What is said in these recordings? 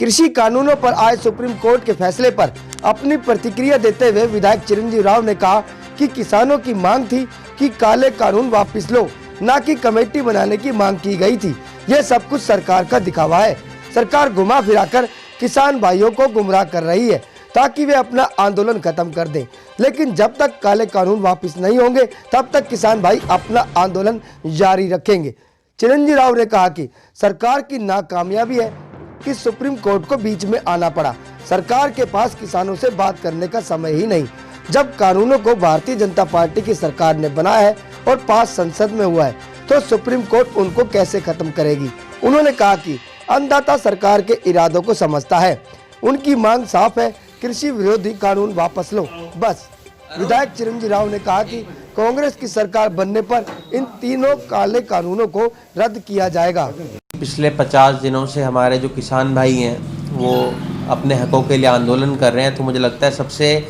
कृषि कानूनों पर आए सुप्रीम कोर्ट के फैसले पर अपनी प्रतिक्रिया देते हुए विधायक चिरंजीव राव ने कहा कि किसानों की मांग थी कि काले कानून वापस लो, न कि कमेटी बनाने की मांग की गई थी। यह सब कुछ सरकार का दिखावा है। सरकार घुमा फिराकर किसान भाइयों को गुमराह कर रही है ताकि वे अपना आंदोलन खत्म कर दें, लेकिन जब तक काले कानून वापस नहीं होंगे तब तक किसान भाई अपना आंदोलन जारी रखेंगे। चिरंजीव राव ने कहा कि सरकार की नाकामयाबी है कि सुप्रीम कोर्ट को बीच में आना पड़ा। सरकार के पास किसानों से बात करने का समय ही नहीं। जब कानूनों को भारतीय जनता पार्टी की सरकार ने बनाया है और पास संसद में हुआ है तो सुप्रीम कोर्ट उनको कैसे खत्म करेगी। उन्होंने कहा कि अन्नदाता सरकार के इरादों को समझता है। उनकी मांग साफ है, कृषि विरोधी कानून वापस लो, बस। विधायक चिरंजीव राव ने कहा कि कांग्रेस की सरकार बनने पर इन तीनों काले कानूनों को रद्द किया जाएगा। पिछले 50 दिनों से हमारे जो किसान भाई हैं वो अपने हकों के लिए आंदोलन कर रहे हैं, तो मुझे लगता है सबसे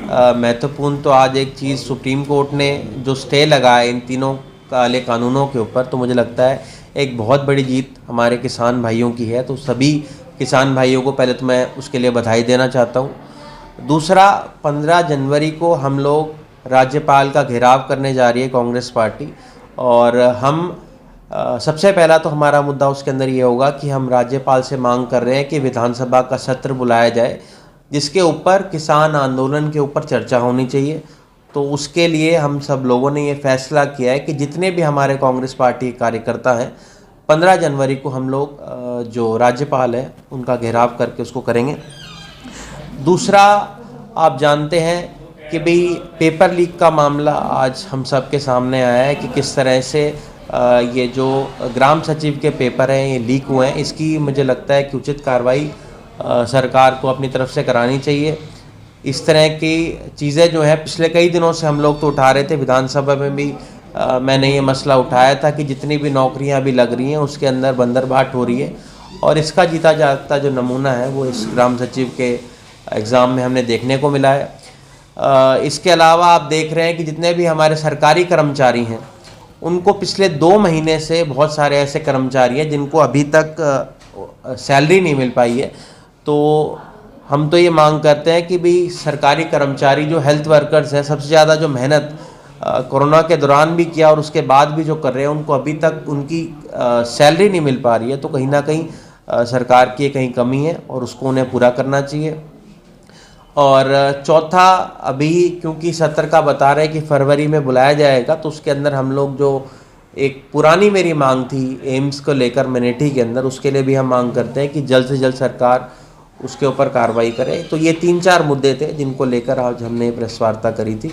महत्वपूर्ण तो आज एक चीज़ सुप्रीम कोर्ट ने जो स्टे लगाया इन तीनों काले कानूनों के ऊपर, तो मुझे लगता है एक बहुत बड़ी जीत हमारे किसान भाइयों की है। तो सभी किसान भाइयों को पहले तो मैं उसके लिए बधाई देना चाहता हूँ। दूसरा, 15 जनवरी को हम लोग राज्यपाल का घेराव करने जा रही है कांग्रेस पार्टी, और हम सबसे पहला तो हमारा मुद्दा उसके अंदर ये होगा कि हम राज्यपाल से मांग कर रहे हैं कि विधानसभा का सत्र बुलाया जाए जिसके ऊपर किसान आंदोलन के ऊपर चर्चा होनी चाहिए। तो उसके लिए हम सब लोगों ने ये फैसला किया है कि जितने भी हमारे कांग्रेस पार्टी के कार्यकर्ता हैं 15 जनवरी को हम लोग जो राज्यपाल है उनका घेराव करके उसको करेंगे। दूसरा, आप जानते हैं कि भाई पेपर लीक का मामला आज हम सब के सामने आया है कि किस तरह से ये जो ग्राम सचिव के पेपर हैं ये लीक हुए हैं। इसकी मुझे लगता है कि उचित कार्रवाई सरकार को अपनी तरफ से करानी चाहिए। इस तरह की चीज़ें जो है पिछले कई दिनों से हम लोग तो उठा रहे थे, विधानसभा में भी मैंने ये मसला उठाया था कि जितनी भी नौकरियां अभी लग रही हैं उसके अंदर बंदरबाट हो रही है, और इसका जीता जागता जो नमूना है वो इस ग्राम सचिव के एग्ज़ाम में हमने देखने को मिला है। इसके अलावा आप देख रहे हैं कि जितने भी हमारे सरकारी कर्मचारी हैं उनको पिछले 2 महीने से बहुत सारे ऐसे कर्मचारी हैं जिनको अभी तक सैलरी नहीं मिल पाई है। तो हम तो ये मांग करते हैं कि भाई सरकारी कर्मचारी जो हेल्थ वर्कर्स हैं, सबसे ज़्यादा जो मेहनत कोरोना के दौरान भी किया और उसके बाद भी जो कर रहे हैं, उनको अभी तक उनकी सैलरी नहीं मिल पा रही है। तो कहीं ना कहीं सरकार की कहीं कमी है और उसको उन्हें पूरा करना चाहिए। और चौथा, अभी क्योंकि सत्र का बता रहे हैं कि फरवरी में बुलाया जाएगा, तो उसके अंदर हम लोग जो एक पुरानी मेरी मांग थी एम्स को लेकर मेनेठी के अंदर, उसके लिए भी हम मांग करते हैं कि जल्द से जल्द सरकार उसके ऊपर कार्रवाई करे। तो ये 3-4 मुद्दे थे जिनको लेकर आज हमने प्रेस वार्ता करी थी।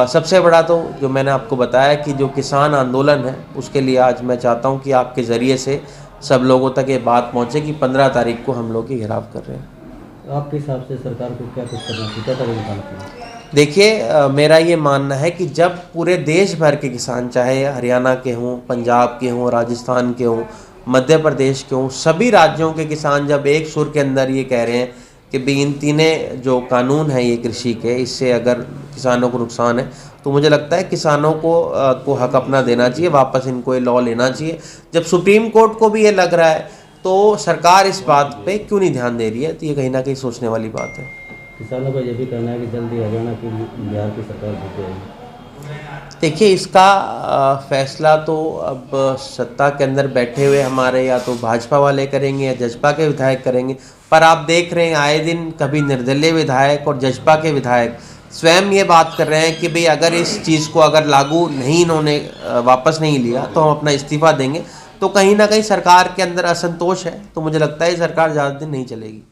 सबसे बड़ा तो जो मैंने आपको बताया कि जो किसान आंदोलन है उसके लिए आज मैं चाहता हूँ कि आपके ज़रिए से सब लोगों तक ये बात पहुँचे कि 15 तारीख को हम लोग ये घेराव कर रहे हैं। आपके हिसाब से सरकार को क्या कुछ करना चाहिए, क्या कदम उठाना चाहिए? देखिए, मेरा ये मानना है कि जब पूरे देश भर के किसान, चाहे हरियाणा के हों, पंजाब के हों, राजस्थान के हों, मध्य प्रदेश के हों, सभी राज्यों के किसान जब एक सुर के अंदर ये कह रहे हैं कि भाई इन तीनों जो कानून हैं ये कृषि के, इससे अगर किसानों को नुकसान है, तो मुझे लगता है किसानों को हक अपना देना चाहिए, वापस इनको ये लॉ लेना चाहिए। जब सुप्रीम कोर्ट को भी ये लग रहा है तो सरकार इस बात पे क्यों नहीं ध्यान दे रही है, तो ये कहीं ना कहीं सोचने वाली बात है। किसानों का ये भी कहना है कि जल्दी हरियाणा की बिहार की सरकार जीत जाएगी। देखिए, इसका फैसला तो अब सत्ता के अंदर बैठे हुए हमारे या तो भाजपा वाले करेंगे या जजपा के विधायक करेंगे। पर आप देख रहे हैं आए दिन कभी निर्दलीय विधायक और जजपा के विधायक स्वयं ये बात कर रहे हैं कि भाई अगर इस चीज़ को अगर लागू नहीं इन्होंने वापस नहीं लिया तो हम अपना इस्तीफा देंगे। तो कहीं ना कहीं सरकार के अंदर असंतोष है, तो मुझे लगता है सरकार ज़्यादा दिन नहीं चलेगी।